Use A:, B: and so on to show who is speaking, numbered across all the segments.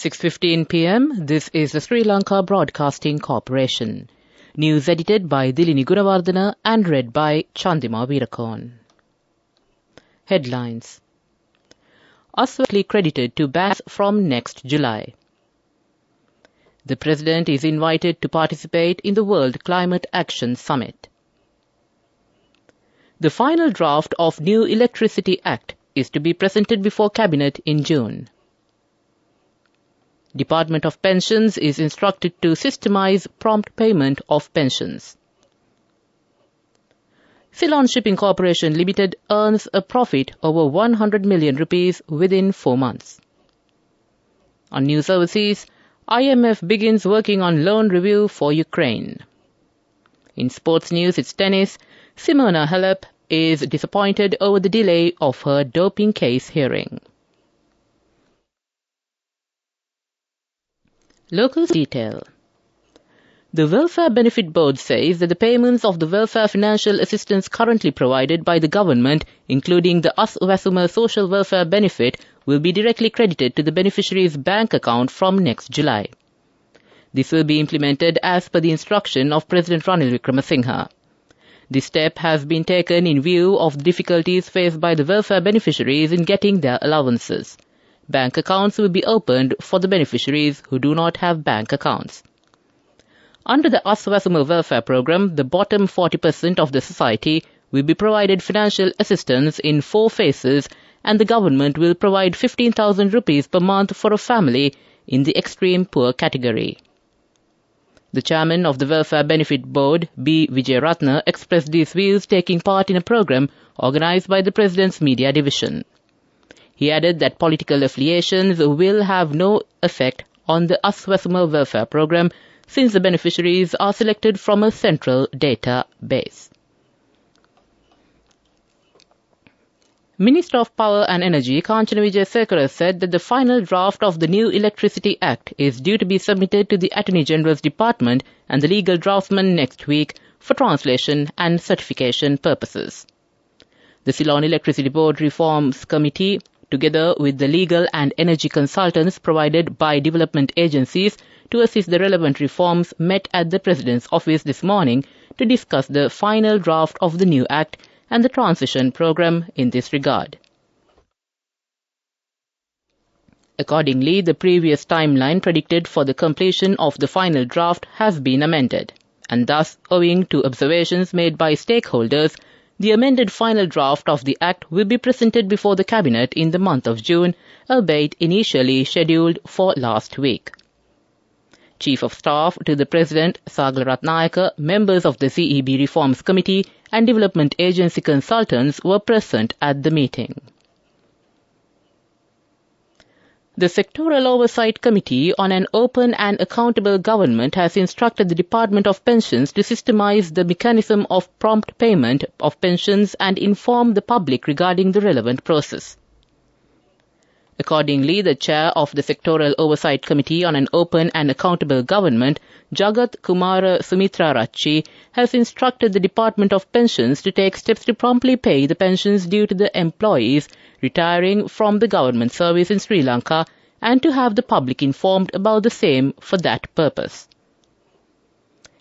A: (6:15 p.m.) This is the Sri Lanka Broadcasting Corporation. News edited by Dilini Gunawardena and read by Chandima Veerakorn. Headlines. Aswali credited to banks from next July. The President is invited to participate in the World Climate Action Summit. The final draft of new Electricity Act is to be presented before Cabinet in June. Department of Pensions is instructed to systemize prompt payment of pensions. Ceylon Shipping Corporation Limited earns a profit over 100 million rupees within 4 months. On news overseas, IMF begins working on loan review for Ukraine. In sports news, it's tennis. Simona Halep is disappointed over the delay of her doping case hearing. Local detail. The Welfare Benefit Board says that the payments of the welfare financial assistance currently provided by the government, including the Aswasuma social welfare benefit, will be directly credited to the beneficiary's bank account from next July. This will be implemented as per the instruction of President Ranil Wickremesinghe. This step has been taken in view of the difficulties faced by the welfare beneficiaries in getting their allowances. Bank accounts will be opened for the beneficiaries who do not have bank accounts. Under the Aswasuma Welfare Program, the bottom 40% of the society will be provided financial assistance in 4 phases, and the government will provide 15,000 rupees per month for a family in the extreme poor category. The chairman of the Welfare Benefit Board, B. Vijayaratne, expressed these views taking part in a program organized by the President's Media Division. He added that political affiliations will have no effect on the Aswasuma Welfare Program since the beneficiaries are selected from a central database. Minister of Power and Energy Kanchana Wijesekara said that the final draft of the new Electricity Act is due to be submitted to the Attorney General's Department and the legal draftsman next week for translation and certification purposes. The Ceylon Electricity Board Reforms Committee, together with the legal and energy consultants provided by development agencies to assist the relevant reforms, met at the President's office this morning to discuss the final draft of the new Act and the transition program in this regard. Accordingly, the previous timeline predicted for the completion of the final draft has been amended, and thus, owing to observations made by stakeholders, the amended final draft of the Act will be presented before the Cabinet in the month of June, albeit initially scheduled for last week. Chief of Staff to the President, Sagala Ratnayaka, members of the CEB Reforms Committee and Development Agency consultants were present at the meeting. The Sectoral Oversight Committee on an Open and Accountable Government has instructed the Department of Pensions to systemize the mechanism of prompt payment of pensions and inform the public regarding the relevant process. Accordingly, the chair of the Sectoral Oversight Committee on an Open and Accountable Government, Jagat Kumara Sumitra Rachi, has instructed the Department of Pensions to take steps to promptly pay the pensions due to the employees retiring from the government service in Sri Lanka and to have the public informed about the same for that purpose.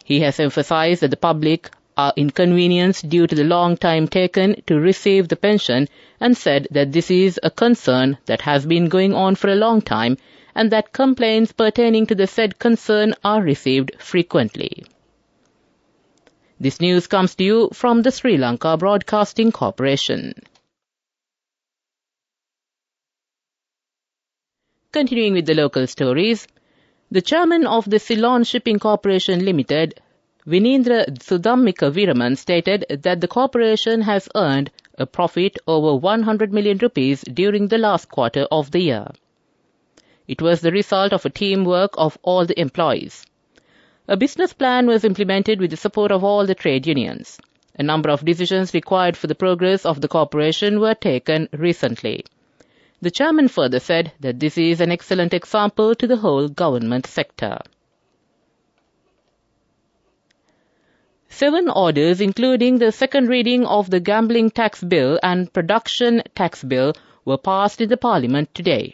A: He has emphasized that the public are inconvenienced due to the long time taken to receive the pension and said that this is a concern that has been going on for a long time and that complaints pertaining to the said concern are received frequently. This news comes to you from the Sri Lanka Broadcasting Corporation. Continuing with the local stories, the chairman of the Ceylon Shipping Corporation Limited, Vinindra Sudhammika Viraman, stated that the corporation has earned a profit over 100 million rupees during the last quarter of the year. It was the result of a teamwork of all the employees. A business plan was implemented with the support of all the trade unions. A number of decisions required for the progress of the corporation were taken recently. The chairman further said that this is an excellent example to the whole government sector. 7 orders, including the second reading of the Gambling Tax Bill and Production Tax Bill, were passed in the Parliament today.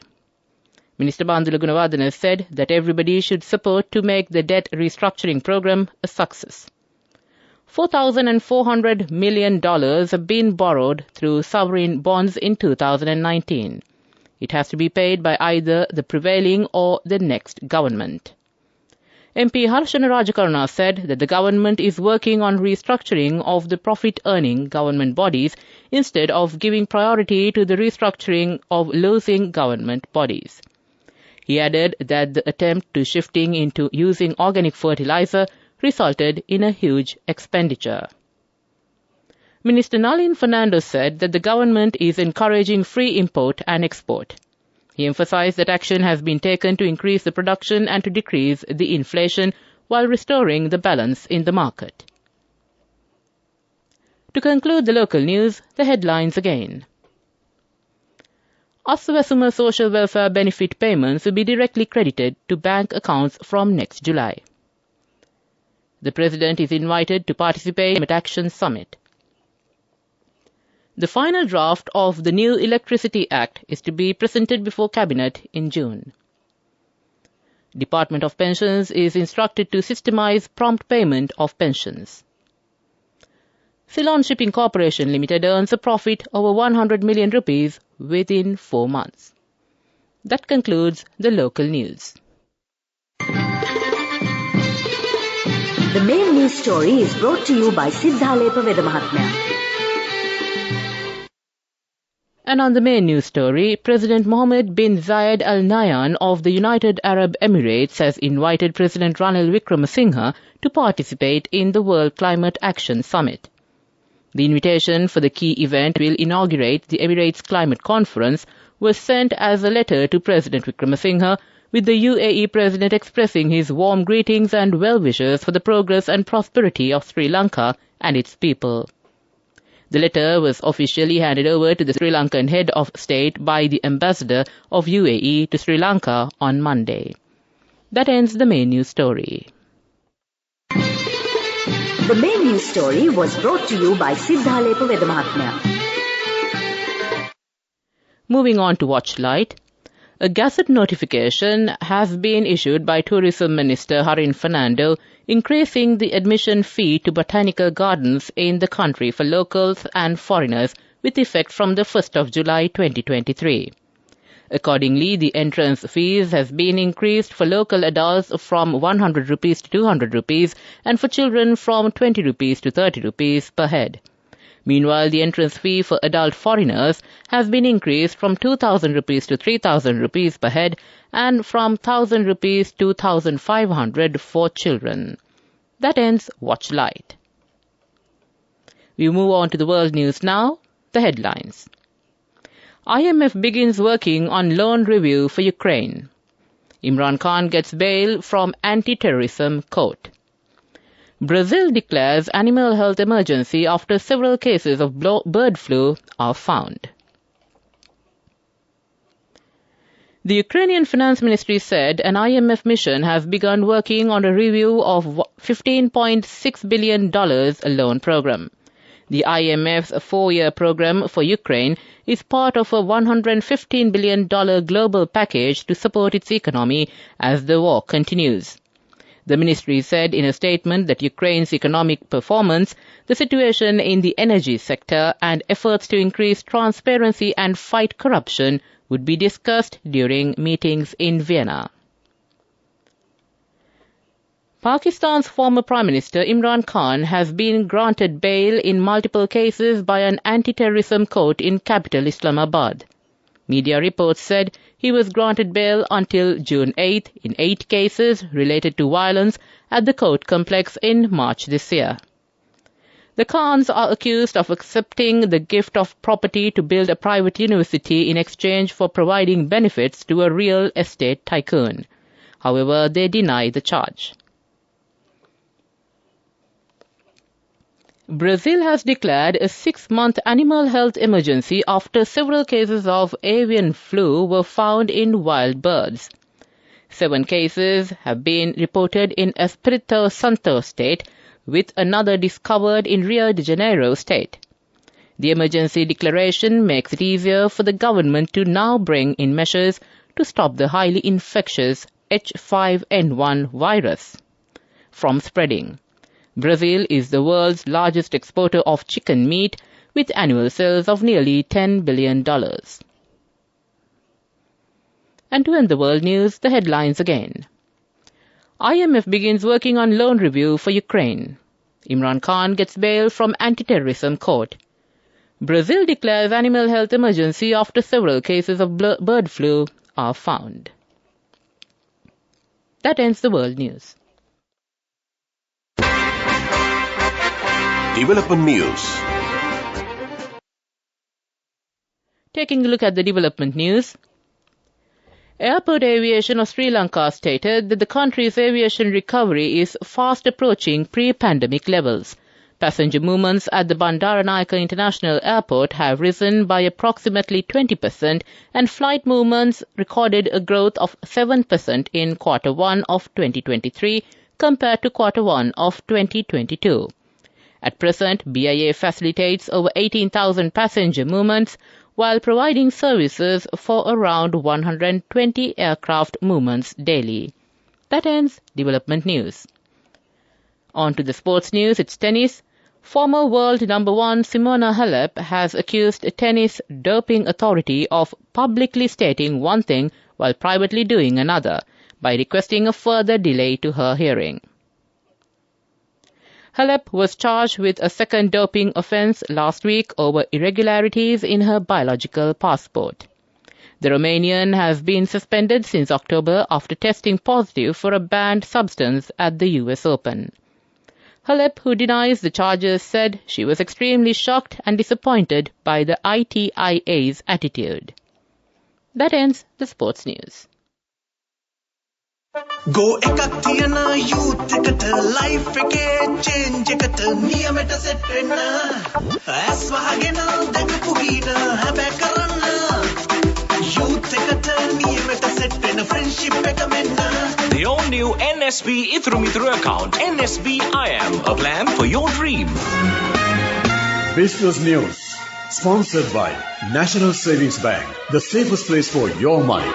A: Minister Bandula Gunawardena said that everybody should support to make the debt restructuring program a success. $4,400 million have been borrowed through sovereign bonds in 2019. It has to be paid by either the prevailing or the next government. MP Harshana Rajakaruna said that the government is working on restructuring of the profit-earning government bodies instead of giving priority to the restructuring of losing government bodies. He added that the attempt to shifting into using organic fertilizer resulted in a huge expenditure. Minister Nalin Fernando said that the government is encouraging free import and export. He emphasized that action has been taken to increase the production and to decrease the inflation while restoring the balance in the market. To conclude the local news, the headlines again. Aswasuma social welfare benefit payments will be directly credited to bank accounts from next July. The President is invited to participate in the Action Summit. The final draft of the new Electricity Act is to be presented before Cabinet in June. Department of Pensions is instructed to systemize prompt payment of pensions. Ceylon Shipping Corporation Limited earns a profit over 100 million rupees within 4 months. That concludes the local news.
B: The main news story is brought to you by Siddhalepa Vedamahatmya.
A: And on the main news story, President Mohammed bin Zayed Al Nahyan of the United Arab Emirates has invited President Ranil Wickremesinghe to participate in the World Climate Action Summit. The invitation for the key event will inaugurate the Emirates Climate Conference was sent as a letter to President Wickremesinghe, with the UAE President expressing his warm greetings and well-wishes for the progress and prosperity of Sri Lanka and its people. The letter was officially handed over to the Sri Lankan head of state by the ambassador of UAE to Sri Lanka on Monday. That ends the main news story.
B: The main news story was brought to you by Siddhalepa Vedamahatmya.
A: Moving on to Watchlight. A gazette notification has been issued by Tourism Minister Harin Fernando increasing the admission fee to botanical gardens in the country for locals and foreigners with effect from the 1st of July 2023. Accordingly, the entrance fees has been increased for local adults from 100 rupees to 200 rupees and for children from 20 rupees to 30 rupees per head. Meanwhile, the entrance fee for adult foreigners has been increased from 2,000 rupees to 3,000 rupees per head and from 1,000 rupees to 1,500 for children. That ends Watchlight. We move on to the world news now, the headlines. IMF begins working on loan review for Ukraine. Imran Khan gets bail from anti-terrorism court. Brazil declares animal health emergency after several cases of bird flu are found. The Ukrainian Finance Ministry said an IMF mission has begun working on a review of $15.6 billion loan program. The IMF's 4-year program for Ukraine is part of a $115 billion global package to support its economy as the war continues. The ministry said in a statement that Ukraine's economic performance, the situation in the energy sector, and efforts to increase transparency and fight corruption would be discussed during meetings in Vienna. Pakistan's former Prime Minister Imran Khan has been granted bail in multiple cases by an anti-terrorism court in capital Islamabad. Media reports said he was granted bail until June 8 in 8 cases related to violence at the court complex in March this year. The Khans are accused of accepting the gift of property to build a private university in exchange for providing benefits to a real estate tycoon. However, they deny the charge. Brazil has declared a 6-month animal health emergency after several cases of avian flu were found in wild birds. 7 cases have been reported in Espírito Santo state, with another discovered in Rio de Janeiro state. The emergency declaration makes it easier for the government to now bring in measures to stop the highly infectious H5N1 virus from spreading. Brazil is the world's largest exporter of chicken meat, with annual sales of nearly $10 billion. And to end the world news, the headlines again. IMF begins working on loan review for Ukraine. Imran Khan gets bail from anti-terrorism court. Brazil declares animal health emergency after several cases of bird flu are found. That ends the world news.
C: Development news.
A: Taking a look at the development news. Airport Aviation of Sri Lanka stated that the country's aviation recovery is fast approaching pre-pandemic levels. Passenger movements at the Bandaranaike International Airport have risen by approximately 20%, and flight movements recorded a growth of 7% in Q1 of 2023 compared to Q1 of 2022. At present, BIA facilitates over 18,000 passenger movements, while providing services for around 120 aircraft movements daily. That ends development news. On to the sports news, it's tennis. Former world number 1 Simona Halep has accused a tennis doping authority of publicly stating one thing while privately doing another, by requesting a further delay to her hearing. Halep was charged with a second doping offence last week over irregularities in her biological passport. The Romanian has been suspended since October after testing positive for a banned substance at the US Open. Halep, who denies the charges, said she was extremely shocked and disappointed by the ITIA's attitude. That ends the sports news.
D: Go ekak thiyana youth eකට life එකේ change එකට නියමෙට set වෙන්න ඇස් වහගෙන දැකපු ගීන හැබැ කරන්න youth එකට නියමෙට set වෙන friendship එක මෙන්න.
C: The all-new NSB Ithru account, NSB IM, a plan for your dream.
E: Business News, sponsored by National Savings Bank, the safest place for your money.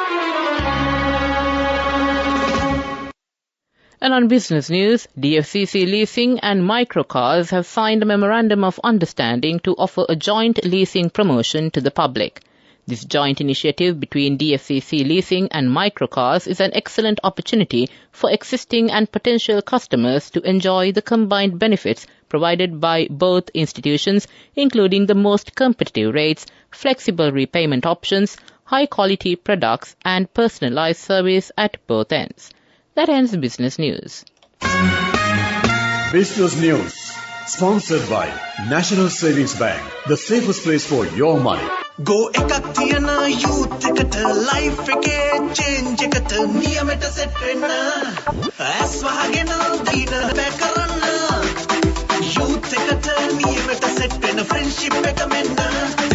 A: And on business news, DFCC Leasing and Microcars have signed a memorandum of understanding to offer a joint leasing promotion to the public. This joint initiative between DFCC Leasing and Microcars is an excellent opportunity for existing and potential customers to enjoy the combined benefits provided by both institutions, including the most competitive rates, flexible repayment options, high-quality products, and personalized service at both ends. That ends business news.
E: Business News, sponsored by National Savings Bank, the safest place for your money.
D: Go ekak thiyana youth එකට life එකේ change එකට නියමෙට set වෙන්න ඇස් වහගෙන දීන හැබැ කරන්න youth එකට නියමෙට set වෙන friendship එක මෙන්න.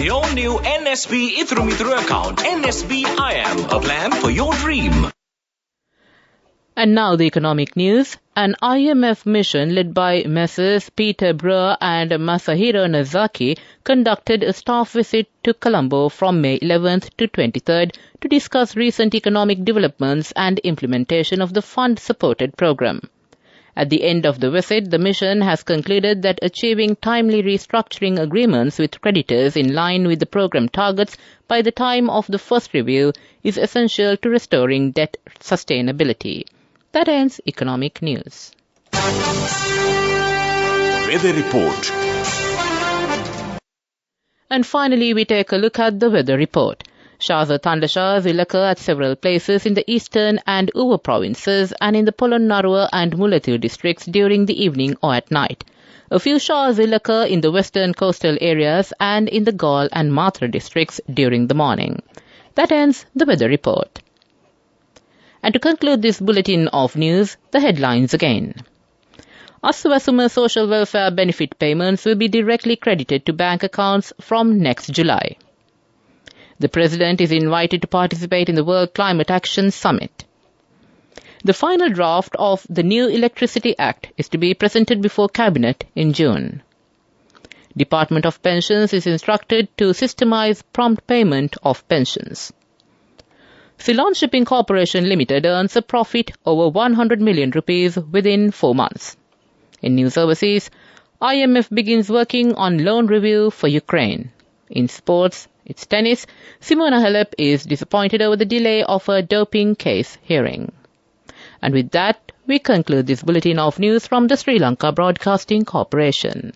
C: The all-new NSB Ithru account, NSB IM, a plan for your dream.
A: And now the economic news. An IMF mission led by Messrs. Peter Brewer and Masahiro Nazaki conducted a staff visit to Colombo from May 11th to 23rd to discuss recent economic developments and implementation of the fund-supported program. At the end of the visit, the mission has concluded that achieving timely restructuring agreements with creditors in line with the program targets by the time of the first review is essential to restoring debt sustainability. That ends economic news.
C: Weather report.
A: And finally, we take a look at the weather report. Showers or thundershowers will occur at several places in the eastern and Uva provinces and in the Polonnaruwa and Mullaitivu districts during the evening or at night. A few showers will occur in the western coastal areas and in the Gaul and Matra districts during the morning. That ends the weather report. And to conclude this bulletin of news, the headlines again. Asuvasuma social welfare benefit payments will be directly credited to bank accounts from next July. The President is invited to participate in the World Climate Action Summit. The final draft of the new Electricity Act is to be presented before Cabinet in June. Department of Pensions is instructed to systemize prompt payment of pensions. Ceylon Shipping Corporation Limited earns a profit over 100 million rupees within 4 months. In news overseas, IMF begins working on loan review for Ukraine. In sports, it's tennis. Simona Halep is disappointed over the delay of her doping case hearing. And with that, we conclude this bulletin of news from the Sri Lanka Broadcasting Corporation.